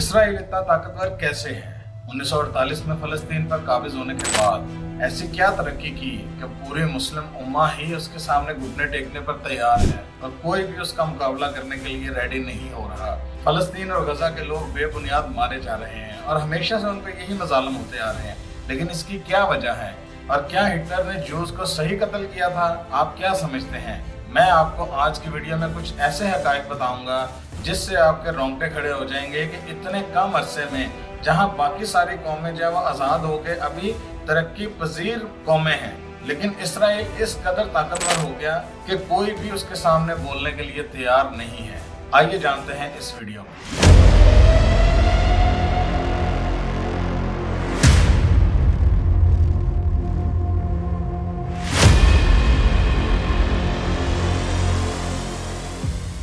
Israel इतना ताकतवर कैसे है? 1948 में फलस्तीन पर काबिज होने के बाद ऐसी क्या तरक्की की कि पूरी मुस्लिम उम्मा ही उसके सामने घुटने टेकने पर तैयार है और कोई भी उसका मुकाबला करने के लिए रेडी नहीं हो रहा। फलस्तीन और गजा के लोग बेबुनियाद मारे जा रहे हैं और हमेशा से उन पर यही मजालम होते आ रहे हैं, लेकिन इसकी क्या वजह है और क्या हिटलर ने जूस को सही कत्ल किया था? आप क्या समझते हैं? मैं आपको आज की वीडियो में कुछ ऐसे हकायक बताऊंगा जिससे आपके रोंगटे खड़े हो जाएंगे कि इतने कम अरसे में जहां बाकी सारी कौमें जो है वो आज़ाद होकर अभी तरक्की पजीर कौमें हैं, लेकिन इसराइल इस कदर ताकतवर हो गया कि कोई भी उसके सामने बोलने के लिए तैयार नहीं है। आइए जानते हैं इस वीडियो में।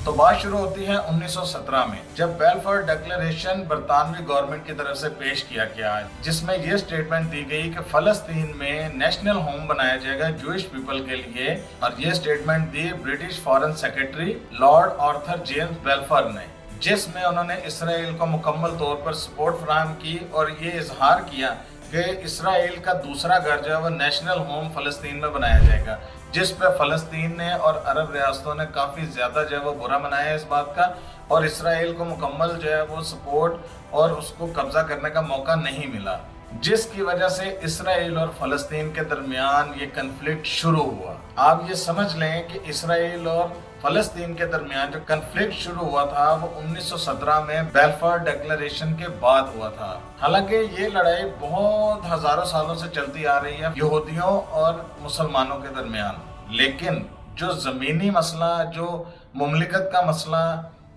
तो बात शुरू होती है 1917 में, जब बेलफोर डिक्लेरेशन बरतानवी गवर्नमेंट की तरफ से पेश किया गया, जिसमें यह स्टेटमेंट दी गई कि फलस्तीन में नेशनल होम बनाया जाएगा जूइश पीपल के लिए। और यह स्टेटमेंट दी British foreign secretary Lord Arthur James Balfour ने, जिसमें उन्होंने इसराइल को मुकम्मल तौर पर सपोर्ट फराहम की और ये इजहार किया कि इसराइल का दूसरा घर जो है वो नेशनल होम फलस्तीन में बनाया जाएगा, जिस पर फलस्तीन ने और अरब रियासतों ने काफ़ी ज़्यादा जो है वो बुरा मनाया इस बात का, और इसराइल को मुकम्मल जो है वो सपोर्ट और उसको कब्जा करने का मौका नहीं मिला, जिसकी वजह से इसराइल और फलस्तीन के दरमियान ये कन्फ्लिक्ट शुरू हुआ। आप ये समझ लें कि इसराइल और फलस्तीन के दरमियान जो कन्फ्लिक्ट शुरू हुआ था वो 1917 में बेलफोर डिक्लेरेशन के बाद हुआ था। हालांकि ये लड़ाई बहुत हजारों सालों से चलती आ रही है यहूदियों और मुसलमानों के दरमियान, लेकिन जो जमीनी मसला, जो मुमलिकत का मसला,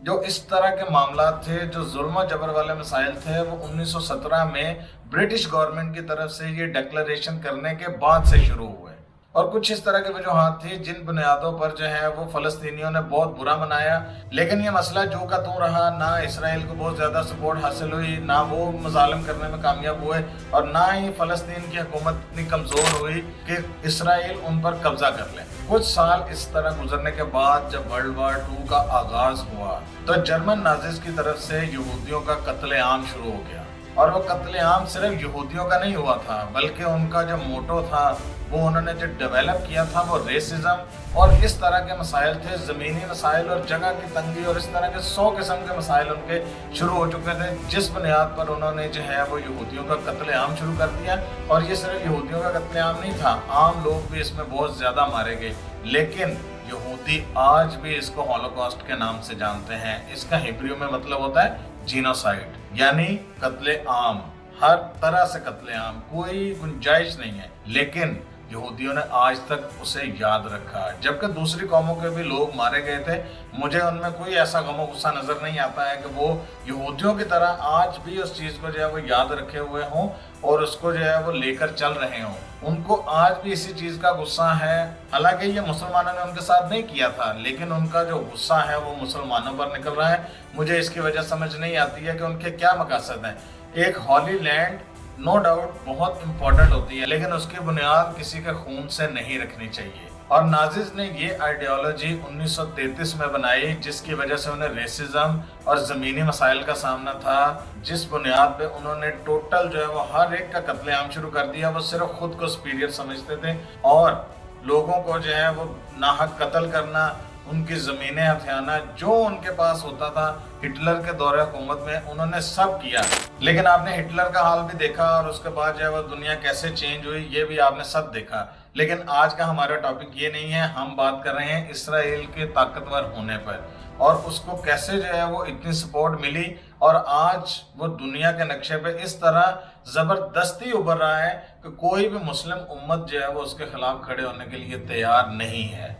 जो इस तरह के मामला थे, जो जुल्म जबर वाले मसाइल थे, वो 1917 में ब्रिटिश गवर्नमेंट की तरफ से ये डिक्लेरेशन करने के बाद से शुरू हुए। और कुछ इस तरह की वजूहात थी जिन बुनियादों पर जो है वो फलस्तीनियों ने बहुत बुरा मनाया, लेकिन ये मसला जो का त्यों रहा। ना इसराइल को बहुत ज़्यादा सपोर्ट हासिल हुई, ना वो मजालिम करने में कामयाब हुए, और ना ही फलस्तीन की हुकूमत इतनी कमज़ोर हुई कि इसराइल उन पर कब्जा कर ले। कुछ साल इस तरह गुजरने के बाद जब वर्ल्ड वार 2 का आगाज हुआ तो जर्मन नाजिस की तरफ से यहूदियों का कत्लेआम शुरू हो गया। और वो कत्लेआम सिर्फ यहूदियों का नहीं हुआ था, बल्कि उनका जो मोटो था, वो उन्होंने जो डेवलप किया था, वो रेसिज्म और इस तरह के मसाइल थे, ज़मीनी मसाइल और जगह की तंगी और इस तरह के 100 किस्म के मसाइल उनके शुरू हो चुके थे, जिस बुनियाद पर उन्होंने जो है वो यहूदियों का कत्लेआम शुरू कर दिया। और ये सिर्फ यहूदियों का कत्लेआम नहीं था, आम लोग भी इसमें बहुत ज़्यादा मारे गए, लेकिन यहूदी आज भी इसको हॉलोकॉस्ट के नाम से जानते हैं। इसका हिब्रू में मतलब होता है जीनोसाइड, यानी कत्लेआम, हर तरह से कत्लेआम, कोई गुंजाइश नहीं है, लेकिन यहूदियों ने आज तक उसे याद रखा। जबकि दूसरी कौमों के भी लोग मारे गए थे, मुझे उनमें कोई ऐसा गमो गुस्सा नजर नहीं आता है कि वो यहूदियों की तरह आज भी उस चीज़ को जो है वो याद रखे हुए हों और उसको जो है वो लेकर चल रहे हों। उनको आज भी इसी चीज़ का गुस्सा है। हालांकि ये मुसलमानों ने उनके साथ नहीं किया था, लेकिन उनका जो गुस्सा है वो मुसलमानों पर निकल रहा है। मुझे इसकी वजह समझ नहीं आती है कि उनके क्या मकसद हैं। एक हॉली लैंड नो डाउट बहुत इंपॉर्टेंट होती है, लेकिन उसकी बुनियाद किसी के खून से नहीं रखनी चाहिए। और नाजिज ने ये आइडियोलॉजी 1933 में बनाई, जिसकी वजह से उन्हें रेसिज्म और ज़मीनी मसाइल का सामना था, जिस बुनियाद पे उन्होंने टोटल जो है वो हर एक का कत्लेआम शुरू कर दिया। वो सिर्फ खुद को सुपीरियर समझते थे और लोगों को जो है वो नाहक कत्ल करना, उनकी ज़मीनें हथियाना, जो उनके पास होता था हिटलर के दौरे हुकूमत में उन्होंने सब किया। लेकिन आपने हिटलर का हाल भी देखा और उसके बाद जो है वो दुनिया कैसे चेंज हुई ये भी आपने सब देखा। लेकिन आज का हमारा टॉपिक ये नहीं है, हम बात कर रहे हैं इसराइल के ताकतवर होने पर और उसको कैसे जो है वो इतनी सपोर्ट मिली और आज वो दुनिया के नक्शे पे इस तरह ज़बरदस्ती उभर रहा है कि कोई भी मुस्लिम उम्मत जो है वो उसके खिलाफ खड़े होने के लिए तैयार नहीं है।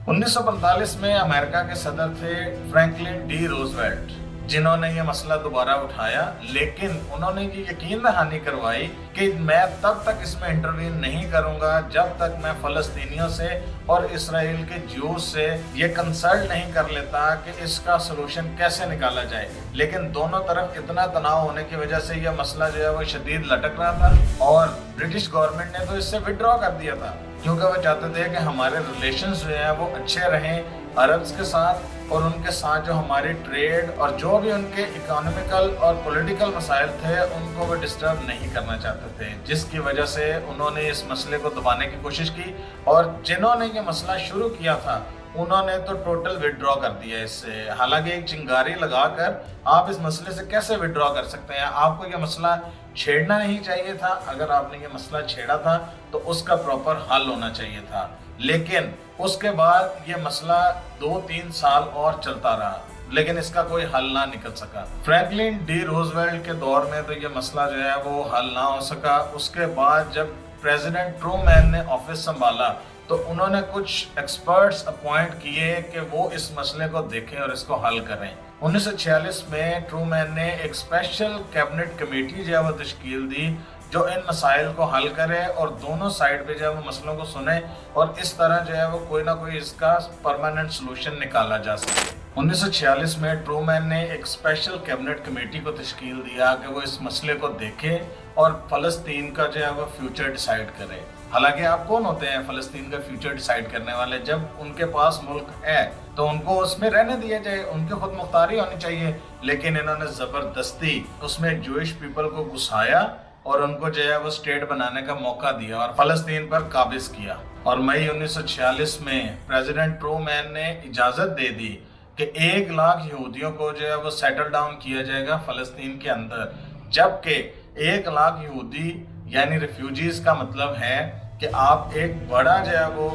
1945 में अमेरिका के सदर थे फ्रैंकलिन डी रूजवेल्ट, जिन्होंने ये मसला दोबारा उठाया, लेकिन उन्होंने ये यकीन दहानी करवाई कि मैं तब तक इसमें इंटरवीन नहीं करूंगा जब तक मैं फलस्तीनियों से और इसराइल के ज्यूस से ये कंसल्ट नहीं कर लेता कि इसका सलूशन कैसे निकाला जाए। लेकिन दोनों तरफ इतना तनाव होने की वजह से यह मसला जो है वो शदीद लटक रहा था और ब्रिटिश गवर्नमेंट ने तो इससे विड्रॉ कर दिया था, क्योंकि वो चाहते थे कि हमारे रिलेशंस जो हैं वो अच्छे रहें अरब्स के साथ और उनके साथ जो हमारी ट्रेड और जो भी उनके इकोनॉमिकल और पॉलिटिकल मसाइल थे उनको वो डिस्टर्ब नहीं करना चाहते थे, जिसकी वजह से उन्होंने इस मसले को दबाने की कोशिश की। और जिन्होंने ये मसला शुरू किया था उन्होंने तो टोटल विड्रॉ कर दिया इससे। हालांकि एक चिंगारी लगाकर आप इस मसले से कैसे विड्रॉ कर सकते हैं? आपको ये मसला छेड़ना नहीं चाहिए था। अगर आपने ये मसला छेड़ा था तो उसका प्रॉपर हल होना चाहिए था, लेकिन उसके बाद ये मसला 2-3 साल और चलता रहा, लेकिन इसका कोई हल ना निकल सका। फ्रैंकलिन डी रूजवेल्ट के दौर में तो ये मसला जो है वो हल ना हो सका। उसके बाद जब प्रेसिडेंट ट्रूमैन ने ऑफिस संभाला तो उन्होंने कुछ एक्सपर्ट्स अपॉइंट किए कि वो इस मसले को देखें और इसको हल करें। 1946 में ट्रूमैन ने एक स्पेशल कैबिनेट कमेटी जो है वो तश्कील दी जो इन मसाइल को हल करे और दोनों साइड पे जो है वो मसलों को सुने और इस तरह जो है वो कोई ना कोई इसका परमानेंट सोल्यूशन निकाला जा सके। 1946 में ट्रूमैन ने एक स्पेशल कैबिनेट कमेटी को तश्कील दिया कि वो इस मसले को देखे और फ़लस्तीन का जो है वो फ्यूचर डिसाइड करे। हालांकि आप कौन होते हैं फ़लस्तीन का फ्यूचर डिसाइड करने वाले? जब उनके पास मुल्क है तो उनको उसमें रहने दिया जाए, उनकी खुद मुख्तारी होनी चाहिए। लेकिन इन्होंने ज़बरदस्ती उसमें जूइश पीपल को घुसाया और उनको जो है वो स्टेट बनाने का मौका दिया और फ़लस्तीन पर काबिज किया। और मई 1946 में प्रेसिडेंट ट्रूमैन ने इजाज़त दे दी कि 1 लाख यहूदियों को जो है वो सेटल डाउन किया जाएगा फ़लस्तीन के अंदर, जबकि 1 लाख यहूदी यानी रिफ्यूजीज का मतलब है कि आप एक बड़ा जो है वो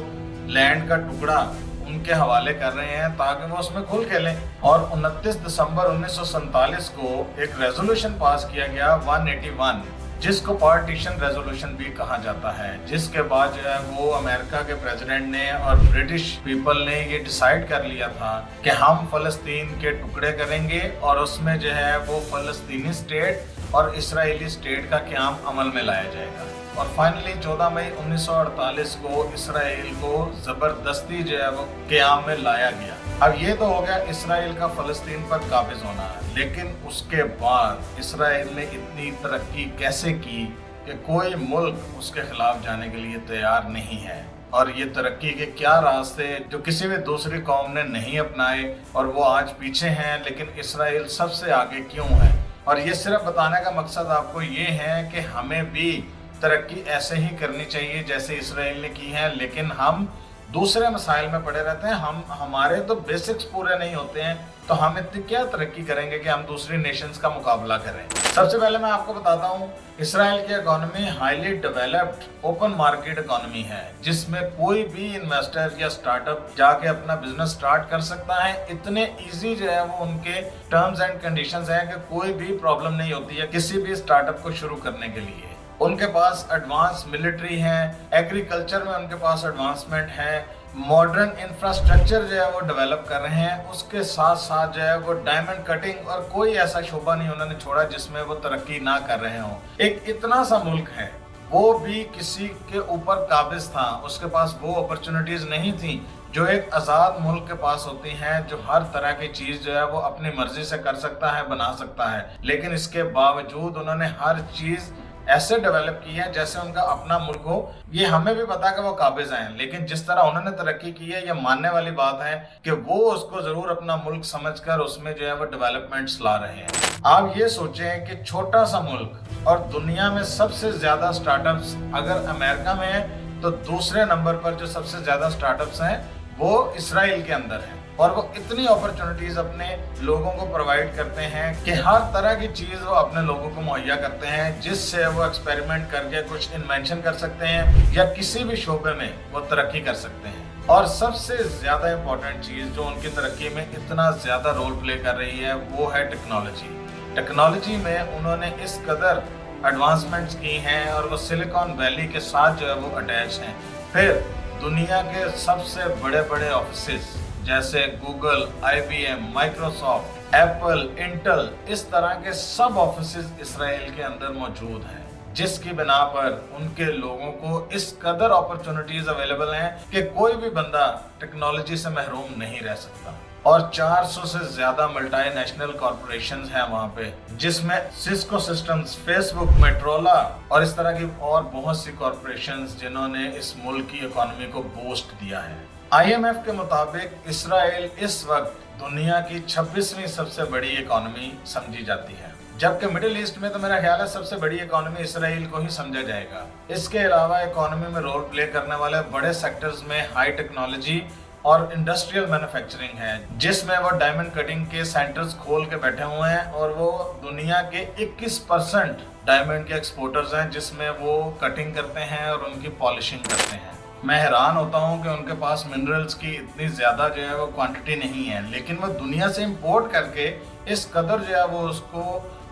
लैंड का टुकड़ा उनके हवाले कर रहे हैं ताकि वो उसमें खुल के लें। और 29 दिसंबर 1947 को एक रेजोल्यूशन पास किया गया 181, जिसको पार्टीशन रेजोल्यूशन भी कहा जाता है, जिसके बाद जो है वो अमेरिका के प्रेसिडेंट ने और ब्रिटिश पीपल ने ये डिसाइड कर लिया था कि हम फ़लस्तीन के टुकड़े करेंगे और उसमें जो है वो फ़लस्तीनी स्टेट और इस्राएली स्टेट का क़याम अमल में लाया जाएगा। और फाइनली 14 मई 1948 को इसराइल को ज़बरदस्ती जो है वो क़याम में लाया गया। अब ये तो हो गया इसराइल का फ़लस्तीन पर काबिज होना, लेकिन उसके बाद इसराइल ने इतनी तरक्की कैसे की कि कोई मुल्क उसके खिलाफ जाने के लिए तैयार नहीं है। और ये तरक्की के क्या रास्ते जो किसी भी दूसरी कौम ने नहीं अपनाए और वो आज पीछे हैं, लेकिन इसराइल सबसे आगे क्यों है? और ये सिर्फ बताने का मकसद आपको ये है कि हमें भी तरक्की ऐसे ही करनी चाहिए जैसे इसराइल ने की है, लेकिन हम दूसरे मसाइल में पड़े रहते हैं। हमारे तो बेसिक्स पूरे नहीं होते हैं, तो हम इतनी क्या तरक्की करेंगे कि हम दूसरी नेशंस का मुकाबला करें। सबसे पहले मैं आपको बताता हूँ, इसराइल की economy highly developed open market economy है, जिसमें कोई भी इन्वेस्टर या स्टार्टअप जाके अपना बिजनेस स्टार्ट कर सकता है। इतने इजी जो है वो उनके टर्म्स एंड कंडीशंस हैं कि कोई भी प्रॉब्लम नहीं होती है किसी भी स्टार्टअप को शुरू करने के लिए। उनके पास एडवांस मिलिट्री है, एग्रीकल्चर में उनके पास एडवांसमेंट है, मॉडर्न इंफ्रास्ट्रक्चर जो है वो डेवलप कर रहे हैं। उसके साथ साथ जो है वो डायमंड कटिंग और कोई ऐसा शोबा नहीं उन्होंने छोड़ा जिसमें वो तरक्की ना कर रहे हों। एक इतना सा मुल्क है, वो भी किसी के ऊपर काबिज था, उसके पास वो अपॉर्चुनिटीज नहीं थी जो एक आज़ाद मुल्क के पास होती हैं, जो हर तरह की चीज़ जो है वो अपनी मर्जी से कर सकता है, बना सकता है। लेकिन इसके बावजूद उन्होंने हर चीज़ ऐसे डेवलप की है जैसे उनका अपना मुल्क हो। ये हमें भी पता है कि वो काबिज हैं, लेकिन जिस तरह उन्होंने तरक्की की है ये मानने वाली बात है कि वो उसको जरूर अपना मुल्क समझकर उसमें जो है वो डेवलपमेंट्स ला रहे हैं। आप ये सोचें कि छोटा सा मुल्क और दुनिया में सबसे ज्यादा स्टार्टअप्स अगर अमेरिका में है तो दूसरे नंबर पर जो सबसे ज्यादा स्टार्टअप्स हैं वो इसराइल के अंदर है। और वो इतनी अपॉर्चुनिटीज अपने लोगों को प्रोवाइड करते हैं कि हर तरह की चीज़ वो अपने लोगों को मुहैया करते हैं, जिससे वो एक्सपेरिमेंट करके कुछ इन्वेंशन कर सकते हैं या किसी भी शोबे में वो तरक्की कर सकते हैं। और सबसे ज़्यादा इम्पोर्टेंट चीज़ जो उनकी तरक्की में इतना ज़्यादा रोल प्ले कर रही है वो है टेक्नोलॉजी। टेक्नोलॉजी में उन्होंने इस कदर एडवांसमेंट्स की हैं और वो सिलिकॉन वैली के साथ जो है वो अटैच हैं। फिर दुनिया के सबसे बड़े बड़े ऑफिसेस जैसे Google, IBM, Microsoft, Apple, Intel, इस तरह के सब ऑफिसेस इसराइल के अंदर मौजूद हैं, जिसकी बिना पर उनके लोगों को इस कदर अपॉर्चुनिटीज अवेलेबल हैं कि कोई भी बंदा टेक्नोलॉजी से महरूम नहीं रह सकता। और 400 से ज्यादा मल्टीनेशनल कॉर्पोरेशंस हैं वहाँ पे, जिसमें सिस्को सिस्टम्स, फेसबुक, मेट्रोला और इस तरह की और बहुत सी कॉर्पोरेशंस जिन्होंने इस मुल्क की इकोनॉमी को बूस्ट दिया है। IMF के मुताबिक इसराइल इस वक्त दुनिया की 26वीं सबसे बड़ी इकोनॉमी समझी जाती है, जबकि मिडिल ईस्ट में तो मेरा ख्याल है सबसे बड़ी इकोनॉमी इसराइल को ही समझा जाएगा। इसके अलावा इकोनॉमी में रोल प्ले करने वाले बड़े सेक्टर्स में हाई टेक्नोलॉजी और इंडस्ट्रियल मैन्युफैक्चरिंग है, जिसमें वो डायमंड कटिंग के सेंटर्स खोल के बैठे हुए हैं और वो दुनिया के 21% डायमंड के एक्सपोर्टर्स हैं, जिसमें वो कटिंग करते हैं और उनकी पॉलिशिंग करते हैं। मैं हैरान होता हूँ कि उनके पास मिनरल्स की इतनी ज़्यादा जो है वो क्वांटिटी नहीं है, लेकिन वो दुनिया से इंपोर्ट करके इस कदर जो है वो उसको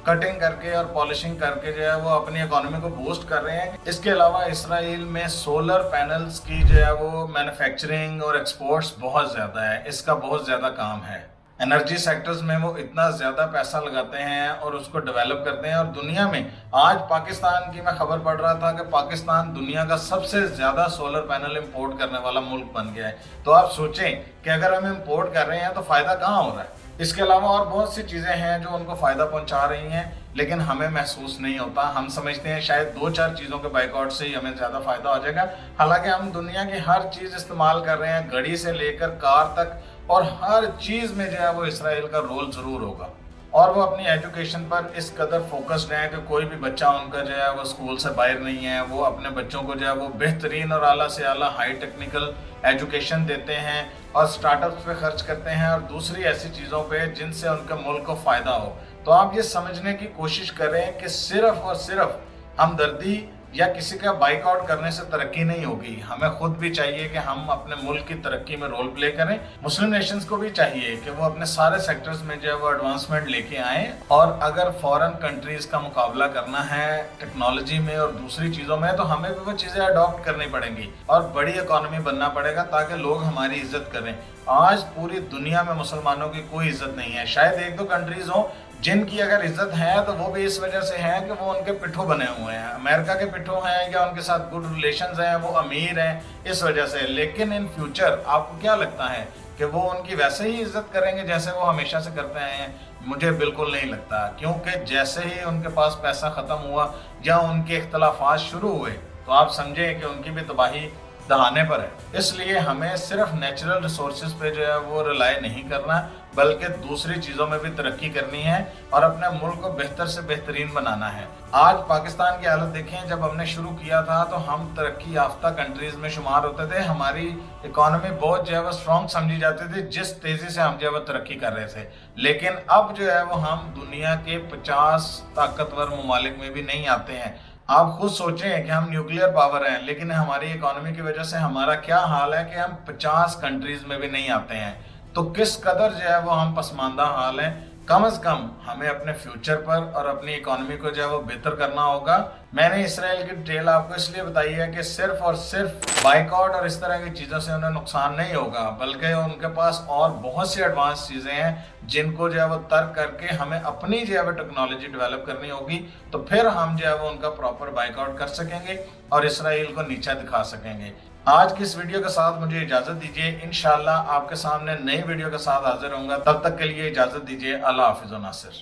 कटिंग करके और पॉलिशिंग करके जो है वो अपनी इकोनॉमी को बूस्ट कर रहे हैं। इसके अलावा इसराइल में सोलर पैनल्स की जो है वो मैन्युफैक्चरिंग और एक्सपोर्ट्स बहुत ज़्यादा है, इसका बहुत ज़्यादा काम है। एनर्जी सेक्टर्स में वो इतना ज़्यादा पैसा लगाते हैं और उसको डेवलप करते हैं। और दुनिया में आज पाकिस्तान की मैं खबर पढ़ रहा था कि पाकिस्तान दुनिया का सबसे ज़्यादा सोलर पैनल इंपोर्ट करने वाला मुल्क बन गया है। तो आप सोचें कि अगर हम इंपोर्ट कर रहे हैं तो फ़ायदा कहाँ हो रहा है। इसके अलावा और बहुत सी चीज़ें हैं जो उनको फ़ायदा पहुंचा रही हैं, लेकिन हमें महसूस नहीं होता। हम समझते हैं शायद 2-4 चीज़ों के बाइकआउट से ही हमें ज़्यादा फ़ायदा हो जाएगा। हालांकि हम दुनिया की हर चीज़ इस्तेमाल कर रहे हैं, घड़ी से लेकर कार तक, और हर चीज़ में जो है वो इसराइल का रोल ज़रूर होगा। और वो अपनी एजुकेशन पर इस कदर फोकस्ड है कि कोई भी बच्चा उनका जो है वो स्कूल से बाहर नहीं है। वो अपने बच्चों को जो है वो बेहतरीन और आला से आला हाई टेक्निकल एजुकेशन देते हैं और स्टार्टअप्स पे खर्च करते हैं और दूसरी ऐसी चीज़ों पे जिनसे उनके मुल्क को फ़ायदा हो। तो आप ये समझने की कोशिश करें कि सिर्फ और सिर्फ हमदर्दी या किसी का बाइकआउट करने से तरक्की नहीं होगी। हमें खुद भी चाहिए कि हम अपने मुल्क की तरक्की में रोल प्ले करें। मुस्लिम नेशंस को भी चाहिए कि वो अपने सारे सेक्टर्स में जो है वो एडवांसमेंट लेके आएँ। और अगर फॉरेन कंट्रीज़ का मुकाबला करना है टेक्नोलॉजी में और दूसरी चीज़ों में, तो हमें भी वो चीज़ें अडॉप्ट करनी पड़ेंगी और बड़ी इकॉनमी बनना पड़ेगा ताकि लोग हमारी इज्जत करें। आज पूरी दुनिया में मुसलमानों की कोई इज्जत नहीं है। शायद 1-2 कंट्रीज़ हों जिनकी अगर इज्जत है तो वो भी इस वजह से है कि वो उनके पिट्ठू बने हुए हैं, अमेरिका के पिट्ठू हैं या उनके साथ गुड रिलेशंस हैं, वो अमीर हैं इस वजह से। लेकिन इन फ्यूचर आपको क्या लगता है कि वो उनकी वैसे ही इज्जत करेंगे जैसे वो हमेशा से करते आए हैं? मुझे बिल्कुल नहीं लगता, क्योंकि जैसे ही उनके पास पैसा ख़त्म हुआ या उनके इख्तलाफात शुरू हुए तो आप समझें कि उनकी भी तबाही दहाने पर है। इसलिए हमें सिर्फ नेचुरल रिसोर्सेज पे जो है वो रिलाई नहीं करना, बल्कि दूसरी चीज़ों में भी तरक्की करनी है और अपने मुल्क को बेहतर से बेहतरीन बनाना है। आज पाकिस्तान की हालत देखें, जब हमने शुरू किया था तो हम तरक्की याफ्ता कंट्रीज़ में शुमार होते थे। हमारी इकॉनमी बहुत जो है वो स्ट्रॉन्ग समझी जाती थी जिस तेज़ी से हम जो है वो तरक्की कर रहे थे। लेकिन अब जो है वो हम दुनिया के 50 ताकतवर ममालिक में भी नहीं आते हैं। आप खुद सोचें कि हम न्यूक्लियर पावर हैं, लेकिन हमारी इकोनॉमी की वजह से हमारा क्या हाल है कि हम 50 कंट्रीज़ में भी नहीं आते हैं। तो किस कदर जो है वो हम पसमानदा हाल हैं। कम से कम हमें अपने फ्यूचर पर और अपनी इकोनॉमी को जो है वो बेहतर करना होगा। मैंने इसराइल की डिटेल आपको इसलिए बताई है कि सिर्फ और सिर्फ बाइकआउट और इस तरह की चीज़ों से उन्हें नुकसान नहीं होगा, बल्कि उनके पास और बहुत सी एडवांस चीज़ें हैं जिनको जो है वो तर्क करके हमें अपनी जो है वो टेक्नोलॉजी डेवलप करनी होगी। तो फिर हम जो है वो उनका प्रॉपर बाइकआउट कर सकेंगे और इसराइल को नीचा दिखा सकेंगे। आज की इस वीडियो के साथ मुझे इजाज़त दीजिए। इंशाल्लाह आपके सामने नई वीडियो के साथ हाजिर होऊंगा। तब तक के लिए इजाज़त दीजिए। अल्लाह हाफिज़ व नासिर।